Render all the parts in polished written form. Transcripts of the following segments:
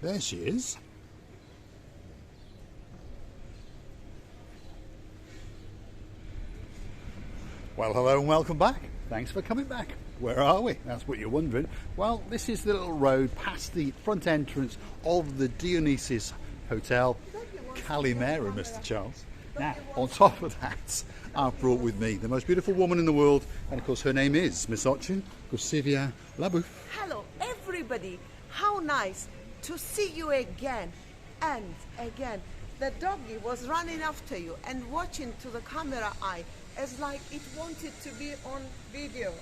There she is. Well, hello and welcome back. Thanks for coming back. Where are we? That's what you're wondering. Well, this is the little road past the front entrance of the Dionysus Hotel, Calimera, Mr. Charles. Now, on top of that, I've brought with me the most beautiful woman in the world, and of course her name is Miss Ochin Gosivia Labouf. Hello, everybody. How nice to see you again and again. The doggy was running after you and watching to the camera eye as like it wanted to be on video.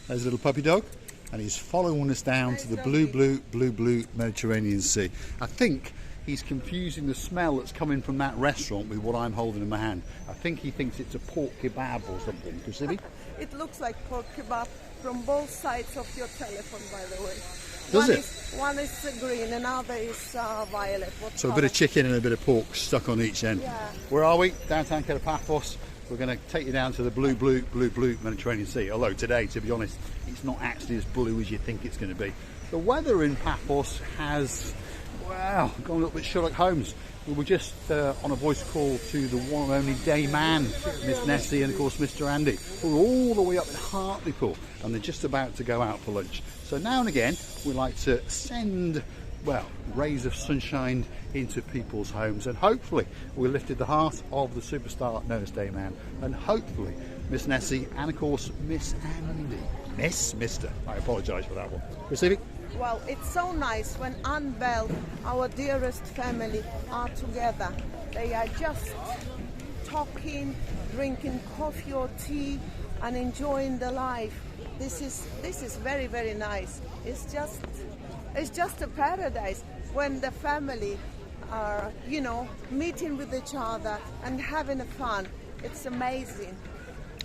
There's a little puppy dog, and he's following us down to the blue Mediterranean Sea. I think he's confusing the smell that's coming from that restaurant with what I'm holding in my hand. I think he thinks it's a pork kebab or something. Consider? It looks like pork kebab from both sides of your telephone, by the way. Does One is green, another is violet. What So color? a bit of chicken and a bit of pork stuck on each end. Yeah. Where are we? Downtown Paphos. We're going to take you down to the blue Mediterranean Sea. Although today, to be honest, it's not actually as blue as you think it's going to be. The weather in Paphos has, well, gone a little bit Sherlock Holmes. We were just on a voice call to the one and only day man, Miss Nessie, and of course Mr. Andy, who are all the way up in Hartlepool, and they're just about to go out for lunch. So now and again, we like to send, well, rays of sunshine into people's homes, and hopefully we lifted the heart of the superstar known as Dayman, and hopefully Miss Nessie, and of course Miss Andy. Mr. I apologise for that one. Pacific? Well, it's so nice when Anne Bell, our dearest family, are together. They are just talking, drinking coffee or tea, and enjoying the life. This is very, very nice. It's just a paradise when the family are, you know, meeting with each other and having fun. It's amazing.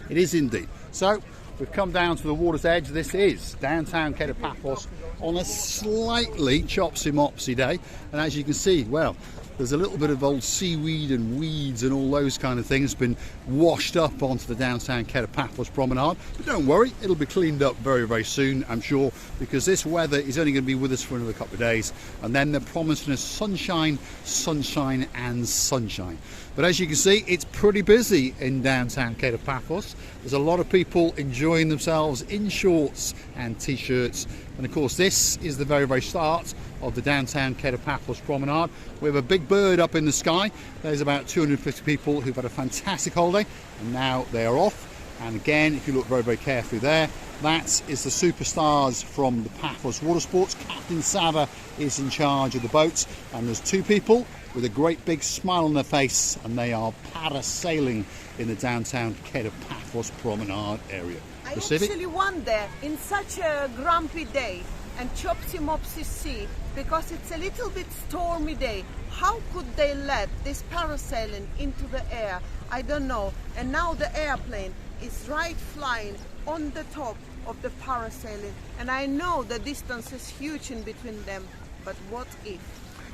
It is indeed. So we've come down to the water's edge. This is downtown Paphos on a slightly chopsy-mopsy day, and as you can see, well, there's a little bit of old seaweed and weeds and all those kind of things been washed up onto the downtown Paphos Promenade. But don't worry, it'll be cleaned up very, very soon, I'm sure, because this weather is only going to be with us for another couple of days, and then they're promising us sunshine, sunshine and sunshine. But as you can see, it's pretty busy in downtown Paphos. There's a lot of people enjoying themselves in shorts and t-shirts, and of course this is the very, very start of the downtown Paphos Promenade. We have a big bird up in the sky. There's about 250 people who've had a fantastic holiday, and now they are off. And again, if you look very, very carefully there, that is the superstars from the Paphos Water Sports. Captain Sava is in charge of the boats, and there's two people with a great big smile on their face, and they are parasailing in the downtown Paphos Promenade area. I actually went there in such a grumpy day and chopsy-mopsy sea, because it's a little bit stormy day. How could they let this parasailing into the air? I don't know. And now the airplane is right flying on the top of the parasailing, and I know the distance is huge in between them, but what if?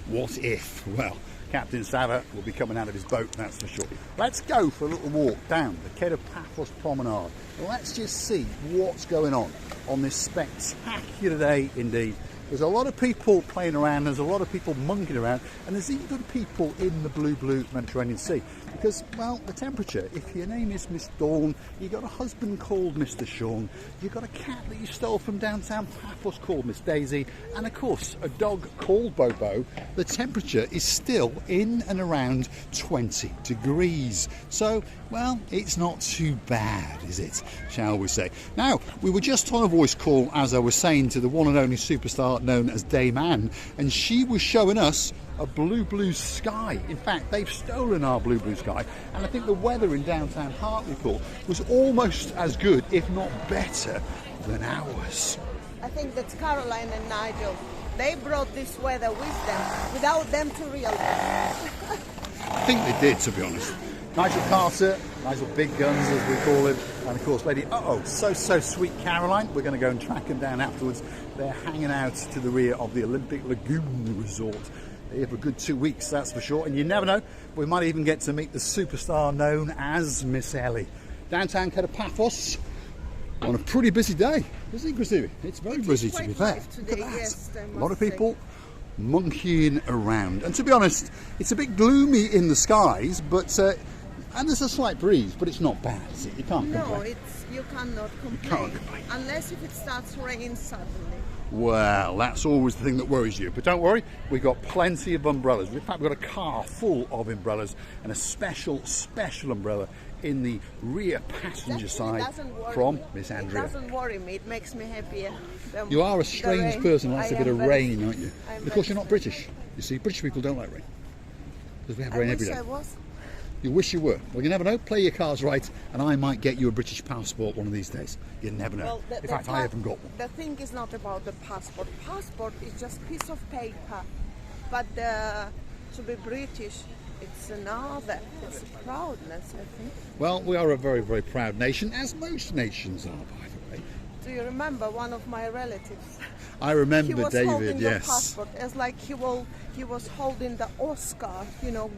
What if? Well, Captain Sava will be coming out of his boat, that's for sure. Let's go for a little walk down the Paphos Promenade. Let's just see what's going on this spectacular day indeed. There's a lot of people playing around, there's a lot of people monkeying around, and there's even people in the blue Mediterranean Sea. Because, well, the temperature, if your name is Miss Dawn, you've got a husband called Mr. Sean, you've got a cat that you stole from downtown Paphos called Miss Daisy, and of course a dog called Bobo, the temperature is still in and around 20 degrees. So, well, it's not too bad, is it, shall we say. Now, we were just on a voice call, as I was saying, to the one and only superstar known as Dayman, and she was showing us a blue sky. In fact, they've stolen our blue sky, and I think the weather in downtown Hartlepool was almost as good, if not better, than ours. I think that's Caroline and Nigel. They brought this weather with them without them to realize. I think they did, to be honest. Nigel Carter, Nigel Big Guns as we call him, and of course Lady so sweet Caroline. We're going to go and track them down afterwards. They're hanging out to the rear of the Olympic Lagoon Resort. They're here for a good 2 weeks, that's for sure, and you never know, we might even get to meet the superstar known as Miss Ellie. Downtown Paphos, on a pretty busy day, isn't it, Christina? It's very busy, to be fair. Today, Look at that. yes, I A must lot of say. people monkeying around. And to be honest, it's a bit gloomy in the skies, but and there's a slight breeze, but it's not bad, is it? You can't No, complain. you cannot complain. can't complain. Unless if it starts raining suddenly. Well, that's always the thing that worries you. But don't worry, we've got plenty of umbrellas. In fact, we've got a car full of umbrellas and a special umbrella in the rear passenger side from Miss Andrea. It doesn't worry me. It makes me happier. You are a strange person who likes a bit of rain, aren't you? I'm Of course, you're very not British. You see, British people don't like rain. Because we have rain every day. I was. You wish you were. Well, you never know. Play your cards right, and I might get you a British passport one of these days. You never know. Well, In fact, I haven't got one. The thing is not about the passport. Passport is just piece of paper. But to be British, it's another. It's a proudness, I think. Well, we are a very, very proud nation, as most nations are, by the way. Do you remember one of my relatives? I He remember was David, holding the yes. passport as like he was holding the Oscar,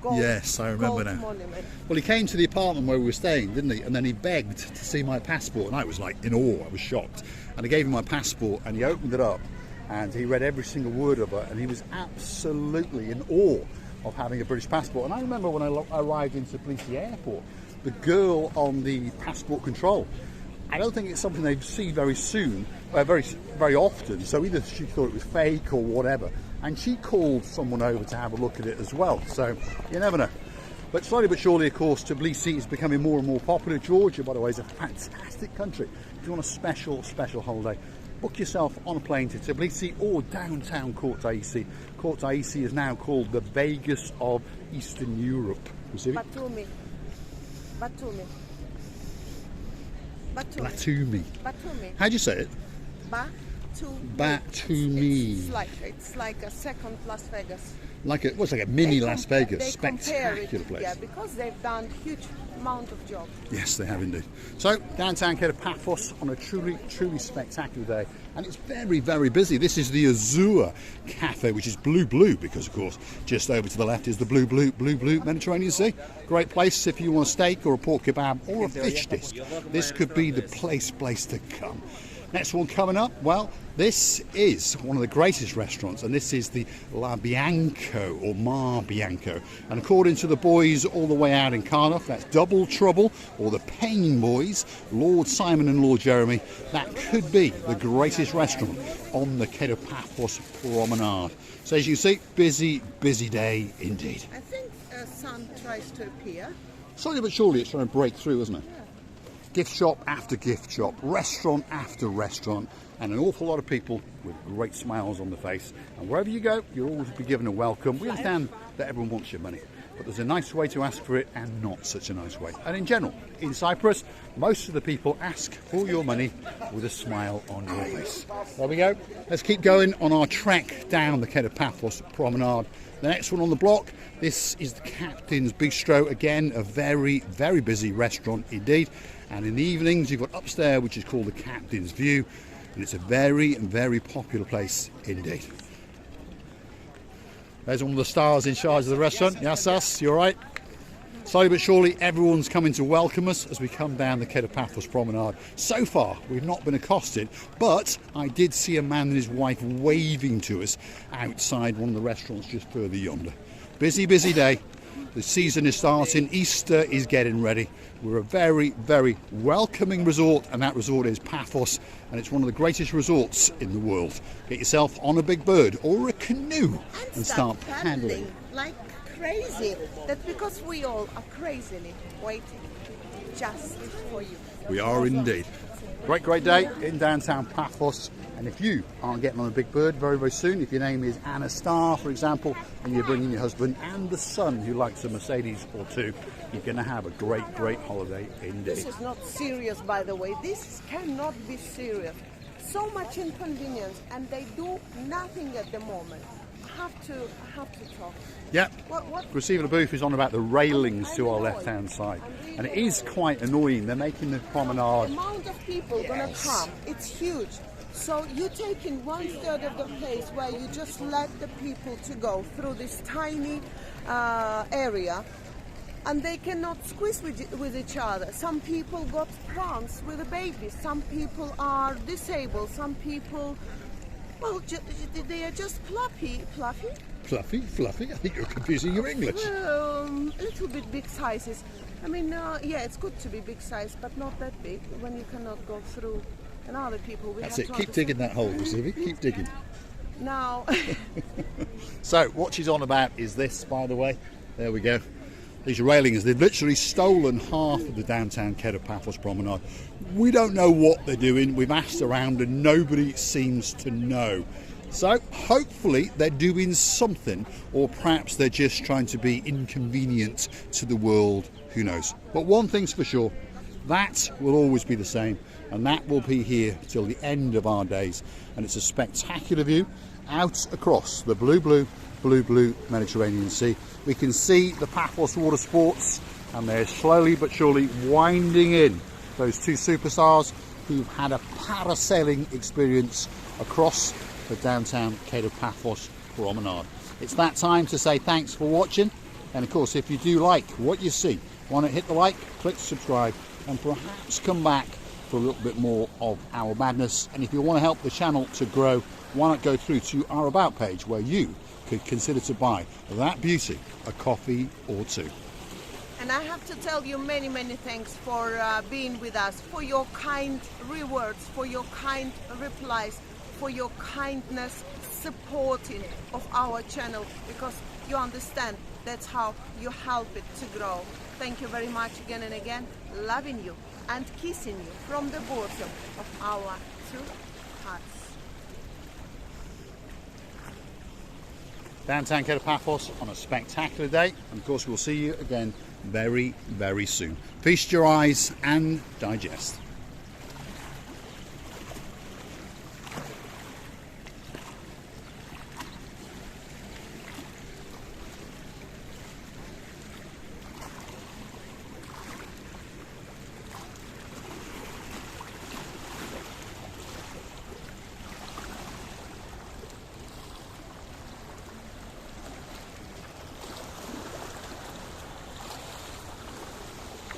gold. Yes, I remember gold now. monument. Well, he came to the apartment where we were staying, didn't he? And then he begged to see my passport, and I was like in awe. I was shocked. And I gave him my passport, and he opened it up, and he read every single word of it, and he was absolutely in awe of having a British passport. And I remember when I arrived into Tbilisi airport, the girl on the passport control, I don't think it's something they see very soon, very often. So either she thought it was fake or whatever, and she called someone over to have a look at it as well. So you never know. But slowly but surely, of course, Tbilisi is becoming more and more popular. Georgia, by the way, is a fantastic country. If you want a special holiday, book yourself on a plane to Tbilisi or downtown Kutaisi. Kutaisi is now called the Vegas of Eastern Europe. You see? Batumi. Batumi. Batumi. How do you say it? Batumi. It's like a second Las Vegas. It's like a mini Las Vegas. They compare Spectacular it, place. yeah, because they've done huge amount of job. Yes, they have indeed. So, downtown Paphos on a truly spectacular day. And it's very, very busy. This is the Azure Cafe, which is blue, because, of course, just over to the left is the blue Mediterranean Sea. Great place if you want a steak or a pork kebab or a fish disc. This could be the place to come. Next one coming up, well, this is one of the greatest restaurants, and this is the La Bianco, or Mar Bianco. And according to the boys all the way out in Cardiff, that's Double Trouble, or the Payne Boys, Lord Simon and Lord Jeremy. That could be the greatest restaurant on the Paphos Promenade. So as you see, busy day indeed. I think sun tries to appear. Slowly but surely it's trying to break through, isn't it? Gift shop after gift shop, restaurant after restaurant, and an awful lot of people with great smiles on the face. And wherever you go, you'll always be given a welcome. We understand that everyone wants your money, but there's a nice way to ask for it and not such a nice way. And in general, in Cyprus, most of the people ask for your money with a smile on your face. There we go. Let's keep going on our trek down the Paphos Promenade. The next one on the block, this is the Captain's Bistro. Again, a very, very busy restaurant indeed. And in the evenings, you've got upstairs, which is called the Captain's View. And it's a very, very popular place indeed. There's one of the stars in charge of the restaurant. Yes, us, you all right? Slowly but surely, everyone's coming to welcome us as we come down the Paphos Promenade. So far, we've not been accosted, but I did see a man and his wife waving to us outside one of the restaurants just further yonder. Busy day. The season is starting. Easter is getting ready. We're a very, very welcoming resort, and that resort is Paphos, and it's one of the greatest resorts in the world. Get yourself on a big bird or a canoe and start paddling like crazy. That's because we all are crazily waiting just for you. We are indeed. Great day in downtown Paphos. And if you aren't getting on a big bird very, very soon, if your name is Anna Starr, for example, and you're bringing your husband and the son who likes a Mercedes or two, you're going to have a great holiday indeed. This is not serious, by the way. This cannot be serious. So much inconvenience, and they do nothing at the moment. I have to talk. Yeah. What? Receiving a booth is on about the railings to our left-hand side, and it is quite annoying. They're making the promenade. The amount of people gonna come, it's huge. So you're taking 1/3 of the place where you just let the people to go through this tiny area. and they cannot squeeze with each other. Some people got cramps with the babies. Some people are disabled. Some people, well, they are just fluffy. Fluffy? I think you're confusing your English. A little bit big sizes. I mean, yeah, it's good to be big size, but not that big when you cannot go through. And other people, That's it. Keep digging that hole, Sylvie. Keep digging. Now. So what she's on about is this, by the way. There we go. These railings, they've literally stolen half of the downtown Paphos Promenade. We don't know what they're doing. We've asked around and nobody seems to know. So hopefully they're doing something, or perhaps they're just trying to be inconvenient to the world. Who knows? But one thing's for sure, that will always be the same, and that will be here till the end of our days. And it's a spectacular view out across the blue Mediterranean Sea. We can see the Paphos water sports, and they're slowly but surely winding in. Those two superstars who've had a parasailing experience across the downtown Paphos Promenade. It's that time to say thanks for watching, and of course if you do like what you see, why not hit the like, click subscribe, and perhaps come back for a little bit more of our madness. And if you want to help the channel to grow, why not go through to our About page, where you could consider to buy that beauty a coffee or two. And I have to tell you many thanks for being with us, for your kind rewards, for your kind replies, for your kindness supporting of our channel, because you understand that's how you help it to grow. Thank you very much again and again, loving you and kissing you from the bottom of our two hearts. Downtown Paphos on a spectacular day, and of course we'll see you again very soon. Feast your eyes and digest.